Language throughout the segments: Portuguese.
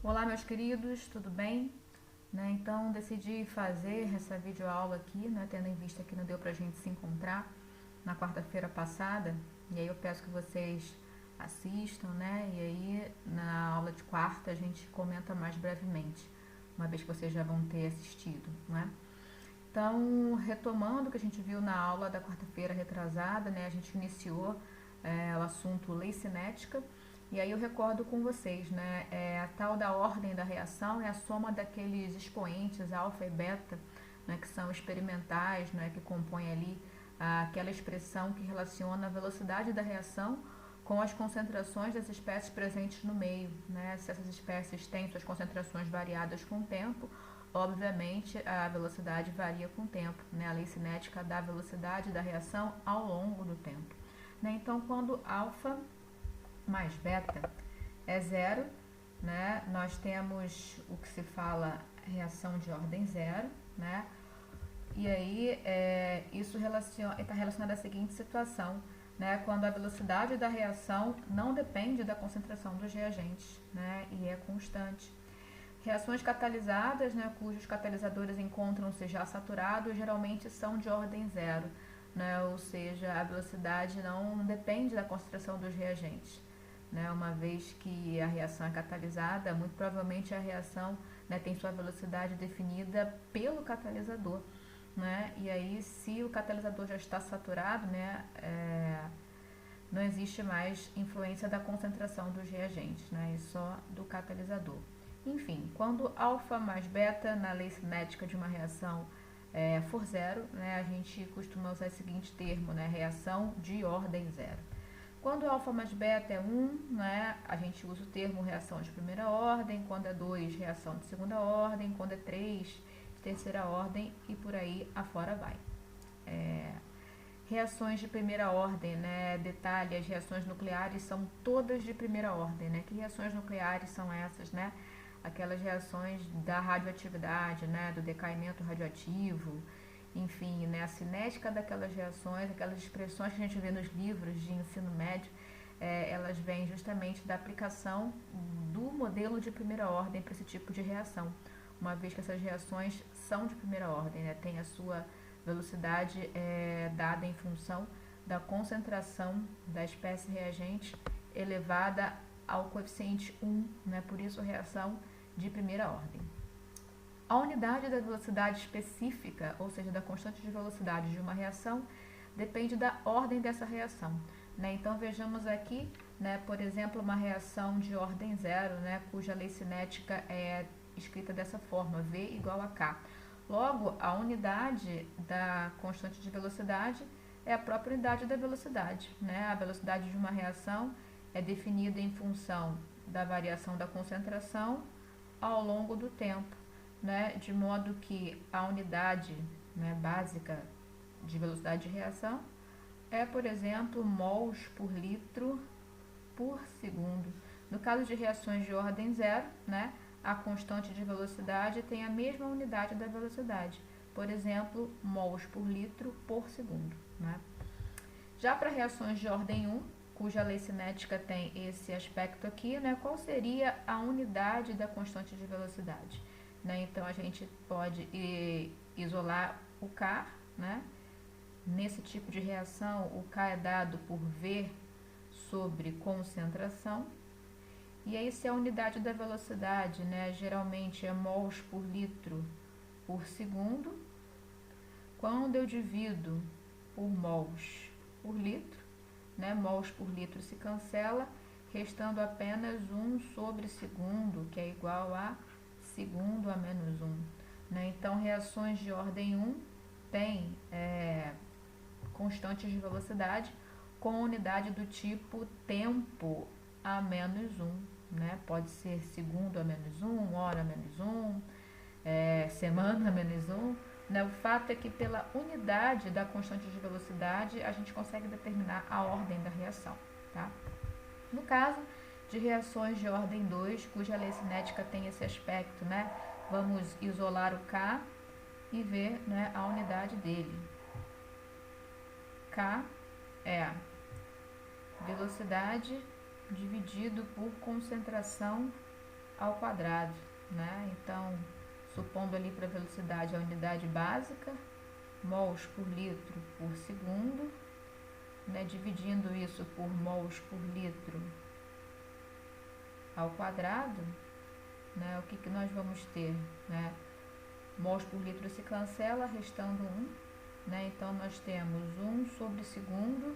Olá, meus queridos, tudo bem? Então decidi fazer essa videoaula aqui, tendo em vista que não deu pra gente se encontrar na quarta-feira passada, e aí eu peço que vocês assistam, e aí na aula de quarta a gente comenta mais brevemente, uma vez que vocês já vão ter assistido, Então, retomando o que a gente viu na aula da quarta-feira retrasada, a gente iniciou o assunto lei cinética, e aí eu recordo com vocês, a tal da ordem da reação é a soma daqueles expoentes alfa e beta, que são experimentais, que compõem ali aquela expressão que relaciona a velocidade da reação com as concentrações das espécies presentes no meio, Se essas espécies têm suas concentrações variadas com o tempo, obviamente a velocidade varia com o tempo, A lei cinética dá a velocidade da reação ao longo do tempo, Então, quando alfa mais beta é zero, Nós temos o que se fala reação de ordem zero, E aí isso está relacionado à seguinte situação, Quando a velocidade da reação não depende da concentração dos reagentes, E é constante. Reações catalisadas, cujos catalisadores encontram-se já saturados, geralmente são de ordem zero, Ou seja, a velocidade não depende da concentração dos reagentes, Uma vez que a reação é catalisada, muito provavelmente a reação tem sua velocidade definida pelo catalisador, E aí, se o catalisador já está saturado, não existe mais influência da concentração dos reagentes, E só do catalisador. Enfim, quando alfa mais beta na lei cinética de uma reação for zero, a gente costuma usar o seguinte termo, reação de ordem zero. Quando alfa mais beta é 1, a gente usa o termo reação de primeira ordem, quando é 2, reação de segunda ordem, quando é 3, de terceira ordem e por aí afora vai. Reações de primeira ordem, detalhe, as reações nucleares são todas de primeira ordem, Que reações nucleares são essas, Aquelas reações da radioatividade, do decaimento radioativo, enfim, a cinética daquelas reações, aquelas expressões que a gente vê nos livros de ensino médio, elas vêm justamente da aplicação do modelo de primeira ordem para esse tipo de reação, uma vez que essas reações são de primeira ordem, tem a sua velocidade dada em função da concentração da espécie reagente elevada ao coeficiente 1, por isso reação de primeira ordem. A unidade da velocidade específica, ou seja, da constante de velocidade de uma reação, depende da ordem dessa reação. Então vejamos aqui, por exemplo, uma reação de ordem zero, cuja lei cinética é escrita dessa forma, V igual a K. Logo, a unidade da constante de velocidade é a própria unidade da velocidade. A velocidade de uma reação é definida em função da variação da concentração ao longo do tempo, de modo que a unidade básica de velocidade de reação é, por exemplo, mols por litro por segundo. No caso de reações de ordem zero, a constante de velocidade tem a mesma unidade da velocidade, por exemplo, mols por litro por segundo. Já para reações de ordem 1, cuja lei cinética tem esse aspecto aqui, qual seria a unidade da constante de velocidade? Então, a gente pode isolar o K, Nesse tipo de reação, o K é dado por V sobre concentração. E aí, se a unidade da velocidade, geralmente é mols por litro por segundo, quando eu divido por mols por litro, mols por litro se cancela, restando apenas 1 sobre segundo, que é igual a segundo a menos 1. Então, reações de ordem 1 têm constantes de velocidade com unidade do tipo tempo a menos 1. Pode ser segundo a menos 1, hora a menos 1, semana a menos 1. O fato é que pela unidade da constante de velocidade a gente consegue determinar a ordem da reação. No caso de reações de ordem 2, cuja lei cinética tem esse aspecto, vamos isolar o K e ver a unidade dele. K é a velocidade dividido por concentração ao quadrado, né? Então, supondo ali para a velocidade a unidade básica, mols por litro por segundo, né? Dividindo isso por mols por litro ao quadrado, né? O que que nós vamos ter, né? Mols por litro se cancela, restando 1, né? Então, nós temos 1 sobre segundo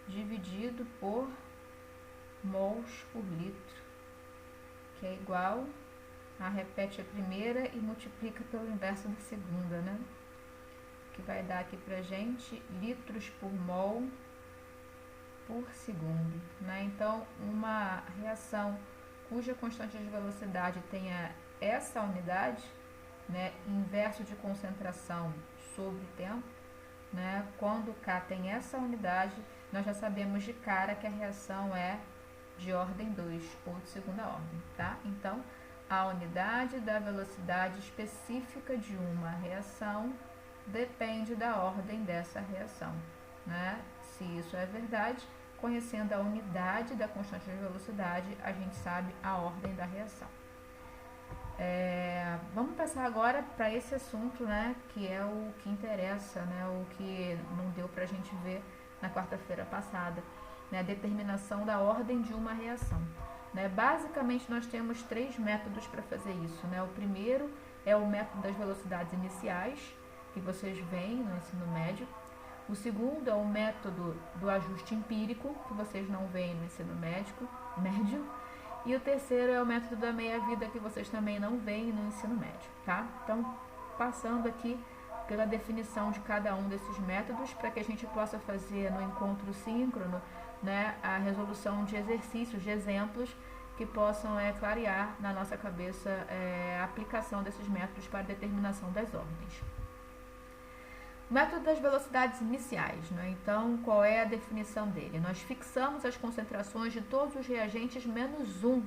dividido por mols por litro, que é igual a, repete a primeira e multiplica pelo inverso da segunda, né? Que vai dar aqui pra gente litros por mol por segundo, né? Então, uma reação cuja constante de velocidade tenha essa unidade, né, inverso de concentração sobre tempo, né, quando K tem essa unidade, nós já sabemos de cara que a reação é de ordem 2 ou de segunda ordem, tá? Então, a unidade da velocidade específica de uma reação depende da ordem dessa reação, né? Se isso é verdade, conhecendo a unidade da constante de velocidade, a gente sabe a ordem da reação. Vamos passar agora para esse assunto, né, que é o que interessa, né, o que não deu para a gente ver na quarta-feira passada, né, a determinação da ordem de uma reação. Né? Basicamente, nós temos 3 métodos para fazer isso. Né? O primeiro é o método das velocidades iniciais, que vocês veem no ensino médio. O segundo é o método do ajuste empírico, que vocês não veem no ensino médio. E o terceiro é o método da meia-vida, que vocês também não veem no ensino médio, tá? Então, passando aqui pela definição de cada um desses métodos, para que a gente possa fazer no encontro síncrono, né, a resolução de exercícios, de exemplos, que possam clarear na nossa cabeça a aplicação desses métodos para a determinação das ordens. O método das velocidades iniciais, né? Então, qual é a definição dele? Nós fixamos as concentrações de todos os reagentes menos 1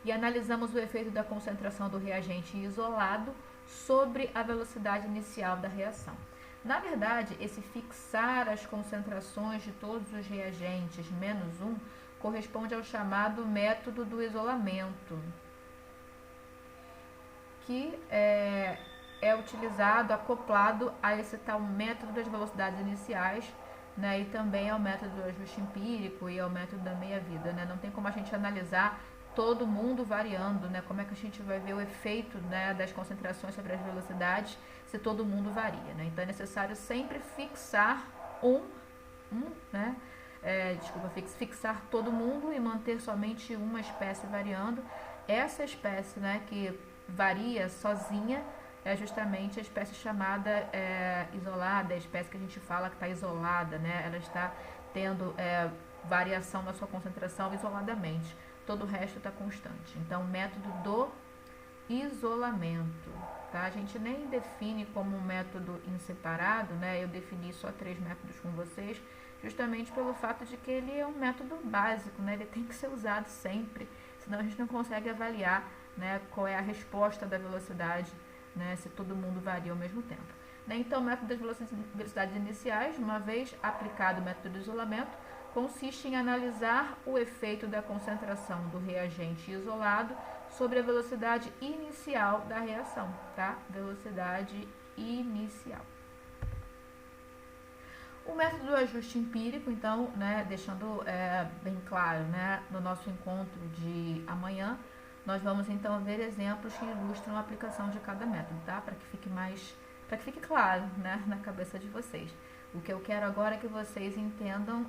e analisamos o efeito da concentração do reagente isolado sobre a velocidade inicial da reação. Na verdade, esse fixar as concentrações de todos os reagentes menos 1 corresponde ao chamado método do isolamento, que é utilizado acoplado a esse tal método das velocidades iniciais, né, e também ao método do ajuste empírico e ao método da meia-vida. Né? Não tem como a gente analisar todo mundo variando, né? Como é que a gente vai ver o efeito, né, das concentrações sobre as velocidades se todo mundo varia. Né? Então é necessário sempre fixar né? Fixar todo mundo e manter somente uma espécie variando. Essa espécie, né, que varia sozinha é justamente a espécie chamada isolada, a espécie que a gente fala que está isolada, né? Ela está tendo variação na sua concentração isoladamente. Todo o resto está constante. Então, método do isolamento. Tá? A gente nem define como um método em separado, né? Eu defini só 3 métodos com vocês, justamente pelo fato de que ele é um método básico, né? Ele tem que ser usado sempre, senão a gente não consegue avaliar, né, qual é a resposta da velocidade, né, se todo mundo varia ao mesmo tempo. Né? Então, o método das velocidades iniciais, uma vez aplicado o método do isolamento, consiste em analisar o efeito da concentração do reagente isolado sobre a velocidade inicial da reação, tá? Velocidade inicial. O método do ajuste empírico, então, né, deixando bem claro, né, no nosso encontro de amanhã, nós vamos então ver exemplos que ilustram a aplicação de cada método, tá? Para que fique claro, né, na cabeça de vocês. O que eu quero agora é que vocês entendam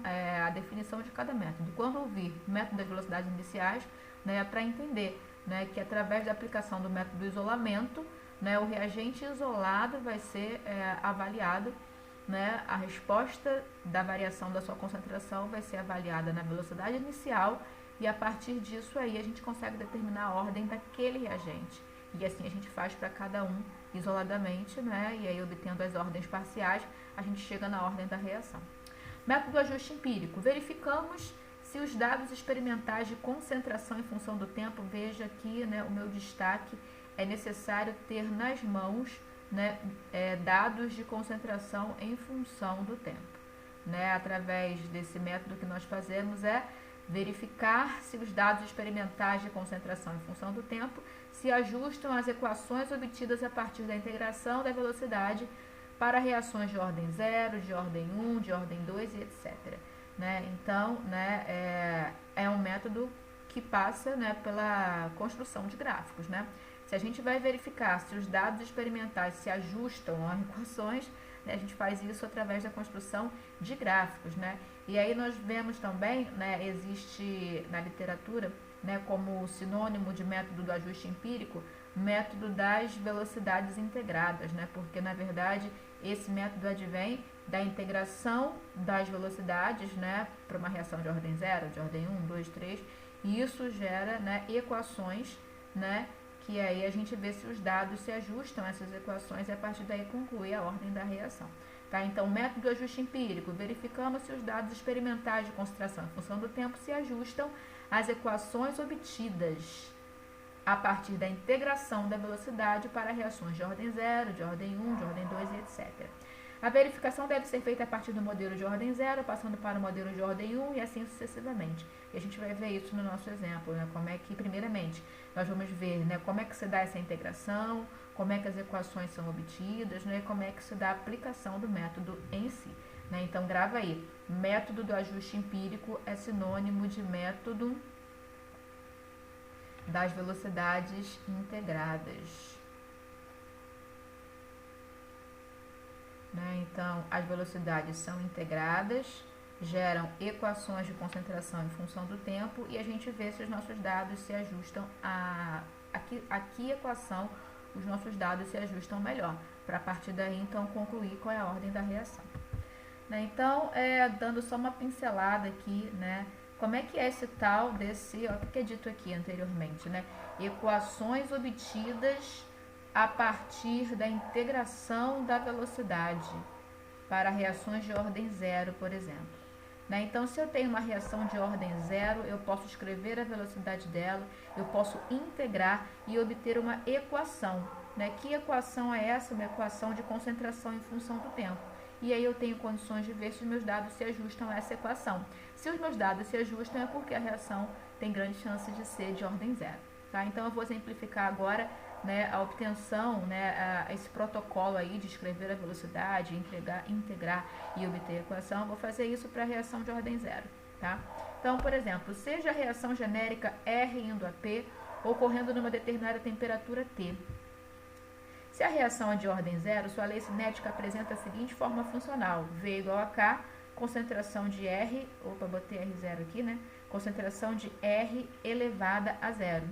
a definição de cada método. Quando ouvir método das velocidades iniciais, né, para entender, né, que através da aplicação do método do isolamento, né, o reagente isolado vai ser avaliado, né, a resposta da variação da sua concentração vai ser avaliada na velocidade inicial e a partir disso aí a gente consegue determinar a ordem daquele reagente. E assim a gente faz para cada um isoladamente, né? E aí obtendo as ordens parciais, a gente chega na ordem da reação. Método do ajuste empírico. Verificamos se os dados experimentais de concentração em função do tempo, veja aqui, né, o meu destaque, é necessário ter nas mãos, né, dados de concentração em função do tempo. Né? Através desse método que nós fazemos verificar se os dados experimentais de concentração em função do tempo se ajustam às equações obtidas a partir da integração da velocidade para reações de ordem 0, de ordem 1, de ordem 2 e etc. Né? Então, né, é um método que passa, né, pela construção de gráficos. Né? Se a gente vai verificar se os dados experimentais se ajustam a equações, né, a gente faz isso através da construção de gráficos. Né? E aí nós vemos também, né, existe na literatura, né, como sinônimo de método do ajuste empírico, método das velocidades integradas, né, porque na verdade esse método advém da integração das velocidades, né, para uma reação de ordem 0, de ordem 1, 2, 3, e isso gera, né, equações, né, que aí a gente vê se os dados se ajustam a essas equações e a partir daí conclui a ordem da reação. Tá? Então, método do ajuste empírico, verificamos se os dados experimentais de concentração em função do tempo se ajustam às equações obtidas a partir da integração da velocidade para reações de ordem 0, de ordem 1, de ordem 2 e etc. A verificação deve ser feita a partir do modelo de ordem 0, passando para o modelo de ordem 1 e assim sucessivamente. E a gente vai ver isso no nosso exemplo, né? Como é que, primeiramente, nós vamos ver, né, como é que se dá essa integração, como é que as equações são obtidas, né, e como é que se dá a aplicação do método em si. Né? Então, grava aí, método do ajuste empírico é sinônimo de método das velocidades integradas. Né? Então, as velocidades são integradas, geram equações de concentração em função do tempo e a gente vê se os nossos dados se ajustam a que equação os nossos dados se ajustam melhor, para a partir daí então concluir qual é a ordem da reação. Né? Então, dando só uma pincelada aqui, né? Como é que é esse tal desse, ó, o que é dito aqui anteriormente, né? Equações obtidas a partir da integração da velocidade para reações de ordem 0, por exemplo. Né? Então, se eu tenho uma reação de ordem 0, eu posso escrever a velocidade dela, eu posso integrar e obter uma equação. Né? Que equação é essa? Uma equação de concentração em função do tempo. E aí eu tenho condições de ver se os meus dados se ajustam a essa equação. Se os meus dados se ajustam, é porque a reação tem grande chance de ser de ordem 0. Tá? Então, eu vou exemplificar agora, né, a obtenção, né, esse protocolo aí de escrever a velocidade, integrar e obter a equação. Eu vou fazer isso para a reação de ordem 0. Tá? Então, por exemplo, seja a reação genérica R indo a P, ocorrendo numa determinada temperatura T. Se a reação é de ordem 0, sua lei cinética apresenta a seguinte forma funcional: V igual a K, concentração de R, botei R0 aqui, né? Concentração de R elevada a 0.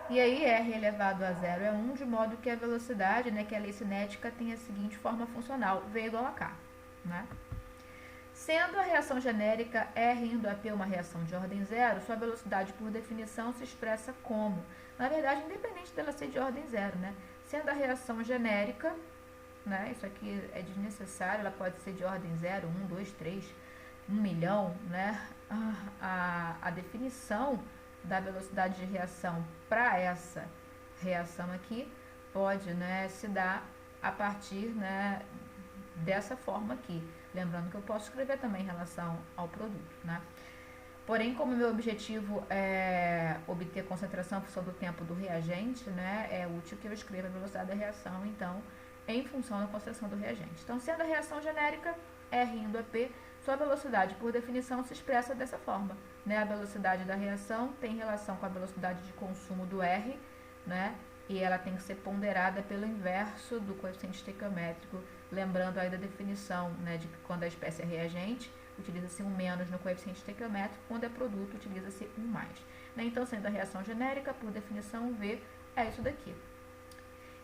E aí, R elevado a 0 é 1, de modo que a velocidade, né, que a lei cinética tem a seguinte forma funcional: V igual a K. Né? Sendo a reação genérica R indo a P uma reação de ordem 0, sua velocidade, por definição, se expressa como? Na verdade, independente dela ser de ordem 0, né? Sendo a reação genérica, né, isso aqui é desnecessário, ela pode ser de ordem 0, 1, 2, 3, 1 milhão, né? A definição da velocidade de reação para essa reação aqui pode, né, se dar a partir, né, dessa forma aqui. Lembrando que eu posso escrever também em relação ao produto, né? Porém, como meu objetivo é obter concentração em função do tempo do reagente, né, é útil que eu escreva a velocidade da reação, então, em função da concentração do reagente. Então, sendo a reação genérica, R indo a P, sua velocidade, por definição, se expressa dessa forma. Né? A velocidade da reação tem relação com a velocidade de consumo do R, né? E ela tem que ser ponderada pelo inverso do coeficiente estequiométrico, lembrando aí da definição, né, de que quando a espécie é reagente, utiliza-se um menos no coeficiente estequiométrico, quando é produto, utiliza-se um mais. Né? Então, sendo a reação genérica, por definição, V é isso daqui.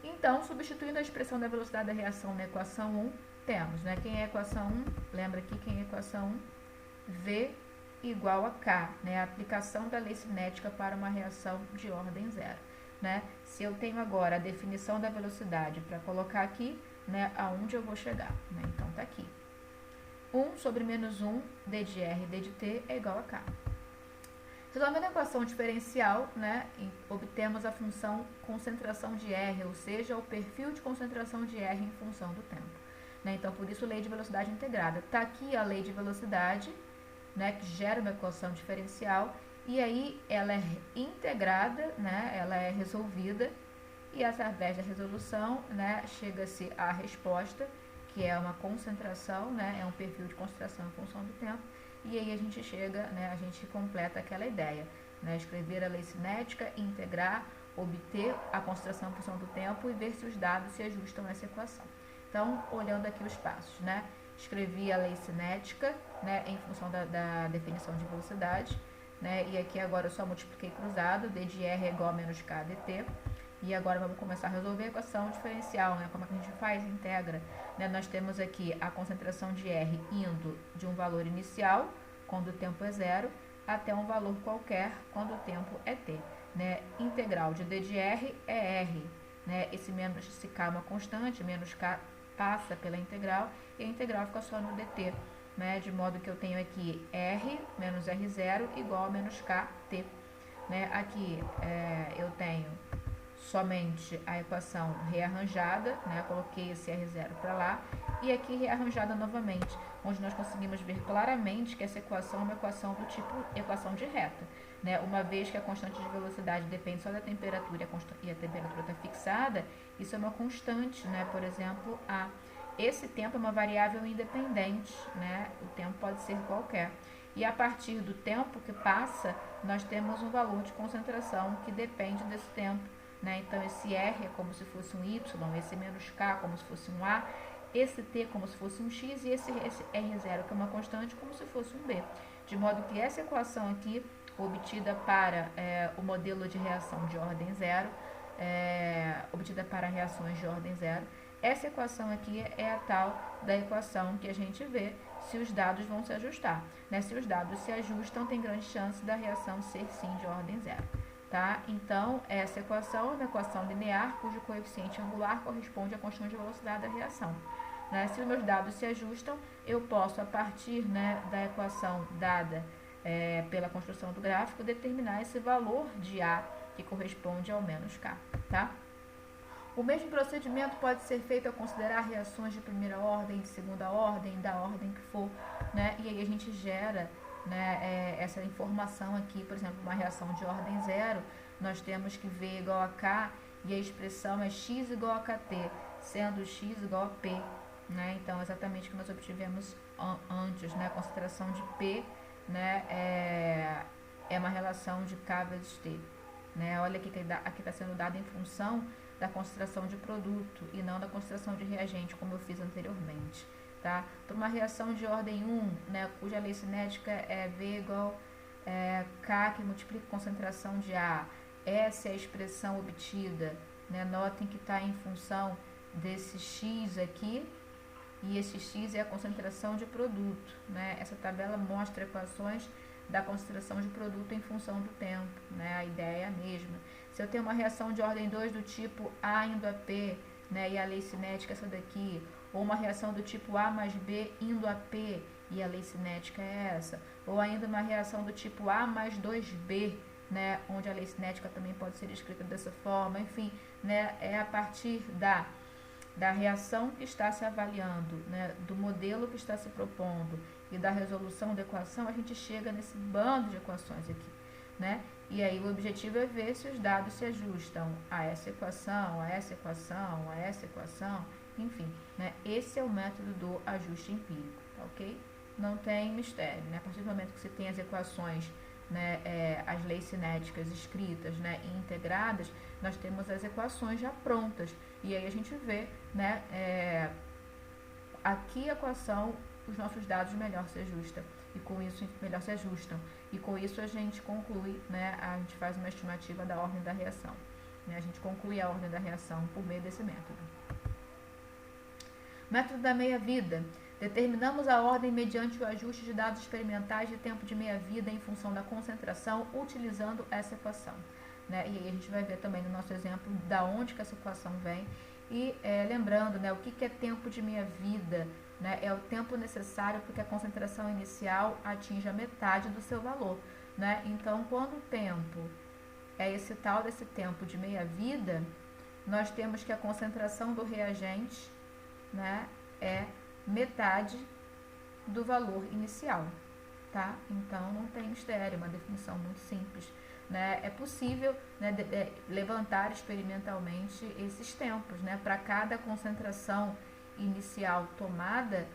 Então, substituindo a expressão da velocidade da reação na equação 1, temos, né, quem é a equação 1? Lembra aqui quem é a equação 1? V igual a K, né, a aplicação da lei cinética para uma reação de ordem 0. Né? Se eu tenho agora a definição da velocidade para colocar aqui, né, aonde eu vou chegar. Né? Então, está aqui. 1 sobre menos 1, d de R, d de T é igual a K. Resolvendo a equação diferencial, né, obtemos a função concentração de R, ou seja, o perfil de concentração de R em função do tempo. Né? Então, por isso, lei de velocidade integrada. Está aqui a lei de velocidade, né, que gera uma equação diferencial, e aí ela é integrada, né, ela é resolvida, e através da resolução, né, chega-se à resposta, que é uma concentração, né, é um perfil de concentração em função do tempo, e aí a gente chega, né, a gente completa aquela ideia, né, escrever a lei cinética, integrar, obter a concentração em função do tempo e ver se os dados se ajustam a essa equação. Então, olhando aqui os passos, né, escrevi a lei cinética, né, em função da definição de velocidade, né, e aqui agora eu só multipliquei cruzado, d de r é igual a menos k dt, e agora vamos começar a resolver a equação diferencial, né, como é que a gente faz, integra, né, nós temos aqui a concentração de r indo de um valor inicial, quando o tempo é zero, até um valor qualquer, quando o tempo é t, né, integral de d de r é r, né, esse menos esse k é uma constante, menos k passa pela integral, e a integral fica só no dt, né, de modo que eu tenho aqui r menos r0 igual a menos kt, né, aqui eu tenho somente a equação rearranjada, né, coloquei esse r0 para lá, e aqui rearranjada novamente, onde nós conseguimos ver claramente que essa equação é uma equação do tipo equação de reta, né, uma vez que a constante de velocidade depende só da temperatura e a temperatura está fixada, isso é uma constante, né, por exemplo, a. Esse tempo é uma variável independente, né, o tempo pode ser qualquer. E a partir do tempo que passa, nós temos um valor de concentração que depende desse tempo, né? Então, esse R é como se fosse um Y, esse menos K como se fosse um A, esse T como se fosse um X e esse R0, que é uma constante, como se fosse um B. De modo que essa equação aqui, obtida para o modelo de reação de ordem zero, obtida para reações de ordem zero, essa equação aqui é a tal da equação que a gente vê se os dados vão se ajustar, né? Se os dados se ajustam, tem grande chance da reação ser sim de ordem zero. Tá? Então, essa equação é uma equação linear cujo coeficiente angular corresponde à constante de velocidade da reação. Né? Se os meus dados se ajustam, eu posso, a partir, né, da equação dada pela construção do gráfico, determinar esse valor de A que corresponde ao menos K. Tá? O mesmo procedimento pode ser feito ao considerar reações de primeira ordem, de segunda ordem, da ordem que for, né? E aí a gente gera, né, essa informação aqui, por exemplo, uma reação de ordem zero, nós temos que V igual a K e a expressão é X igual a KT, sendo X igual a P, né? Então, exatamente o que nós obtivemos antes, né? A concentração de P, né, é uma relação de K vezes T, né? Olha aqui que aqui está sendo dado em função da concentração de produto e não da concentração de reagente, como eu fiz anteriormente. Tá? Para uma reação de ordem 1, né, cuja lei cinética é V igual K, que multiplica a concentração de A, essa é a expressão obtida. Né? Notem que está em função desse X aqui, e esse X é a concentração de produto. Né? Essa tabela mostra equações da concentração de produto em função do tempo. Né? A ideia é a mesma. Se eu tenho uma reação de ordem 2 do tipo A indo a P, né, e a lei cinética é essa daqui, ou uma reação do tipo A mais B indo a P, e a lei cinética é essa, ou ainda uma reação do tipo A mais 2B, né, onde a lei cinética também pode ser escrita dessa forma, enfim, né, é a partir da reação que está se avaliando, né, do modelo que está se propondo e da resolução da equação, a gente chega nesse bando de equações aqui, né? E aí o objetivo é ver se os dados se ajustam a essa equação, a essa equação, a essa equação, enfim, né? Esse é o método do ajuste empírico, tá ok? Não tem mistério, né? A partir do momento que você tem as equações, né, as leis cinéticas escritas, né, e integradas, nós temos as equações já prontas. E aí a gente vê, né, a que equação os nossos dados melhor se ajustam. E com isso melhor se ajustam. E com isso a gente conclui, né, a gente faz uma estimativa da ordem da reação. Né, a gente conclui a ordem da reação por meio desse método. Método da meia-vida. Determinamos a ordem mediante o ajuste de dados experimentais de tempo de meia-vida em função da concentração, utilizando essa equação. Né? E aí a gente vai ver também no nosso exemplo da onde que essa equação vem. E lembrando, né, o que é tempo de meia-vida? Né, é o tempo necessário para que a concentração inicial atinja metade do seu valor. Né? Então, quando o tempo é esse tal desse tempo de meia-vida, nós temos que a concentração do reagente, né, é metade do valor inicial. tá? Então não tem mistério, é uma definição muito simples, né? É possível, né, levantar experimentalmente esses tempos, né? Para cada concentração inicial tomada,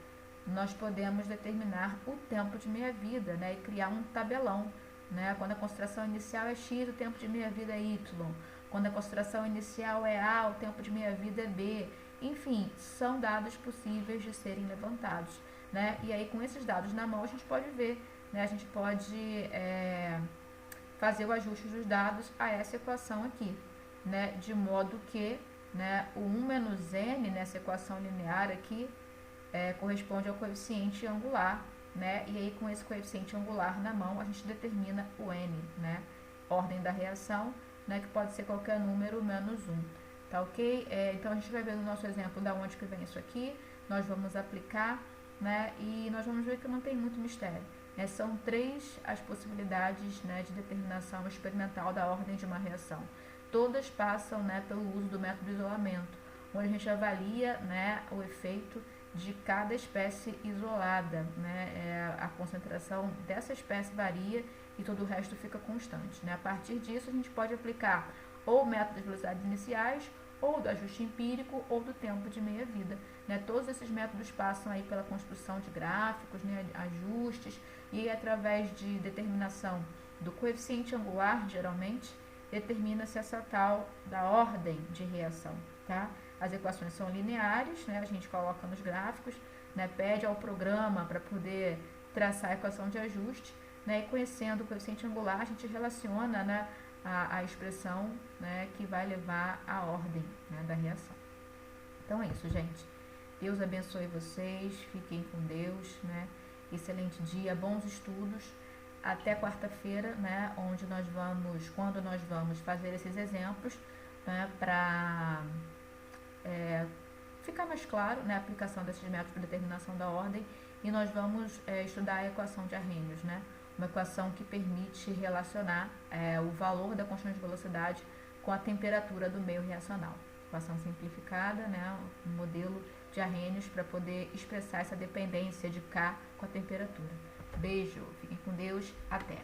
nós podemos determinar o tempo de meia-vida, né? E criar um tabelão, né? Quando a concentração inicial é X, o tempo de meia-vida é Y. Quando a concentração inicial é A, o tempo de meia-vida é B. Enfim, são dados possíveis de serem levantados, né? E aí, com esses dados na mão, a gente pode ver, né? A gente pode fazer o ajuste dos dados a essa equação aqui, né? De modo que, né, o 1 menos n, nessa equação linear aqui, corresponde ao coeficiente angular, né? E aí, com esse coeficiente angular na mão, a gente determina o n, né? Ordem da reação, né? Que pode ser qualquer número menos 1, tá ok? Então, a gente vai ver no nosso exemplo da onde que vem isso aqui, nós vamos aplicar, né? E nós vamos ver que não tem muito mistério. São 3 as possibilidades, né, de determinação experimental da ordem de uma reação. Todas passam, né, pelo uso do método de isolamento, onde a gente avalia, né, o efeito de cada espécie isolada, né? A concentração dessa espécie varia e todo o resto fica constante, né? A partir disso, a gente pode aplicar ou o método das velocidades iniciais, ou do ajuste empírico, ou do tempo de meia-vida, né? Todos esses métodos passam aí pela construção de gráficos, né, ajustes, e aí, através de determinação do coeficiente angular, geralmente, determina-se essa tal da ordem de reação, tá? As equações são lineares, né? A gente coloca nos gráficos, né? Pede ao programa para poder traçar a equação de ajuste, né? E conhecendo o coeficiente angular, a gente relaciona, né, a expressão, né, que vai levar à ordem, né, da reação. Então é isso, gente. Deus abençoe vocês, fiquem com Deus, né? Excelente dia, bons estudos. Até quarta-feira, né, quando nós vamos fazer esses exemplos, né, para ficar mais claro, né, a aplicação desses métodos de determinação da ordem, e nós vamos estudar a equação de Arrhenius, né? Uma equação que permite relacionar o valor da constante de velocidade com a temperatura do meio reacional. Equação simplificada, né, um modelo de Arrhenius para poder expressar essa dependência de K com a temperatura. Beijo, fiquem com Deus, até!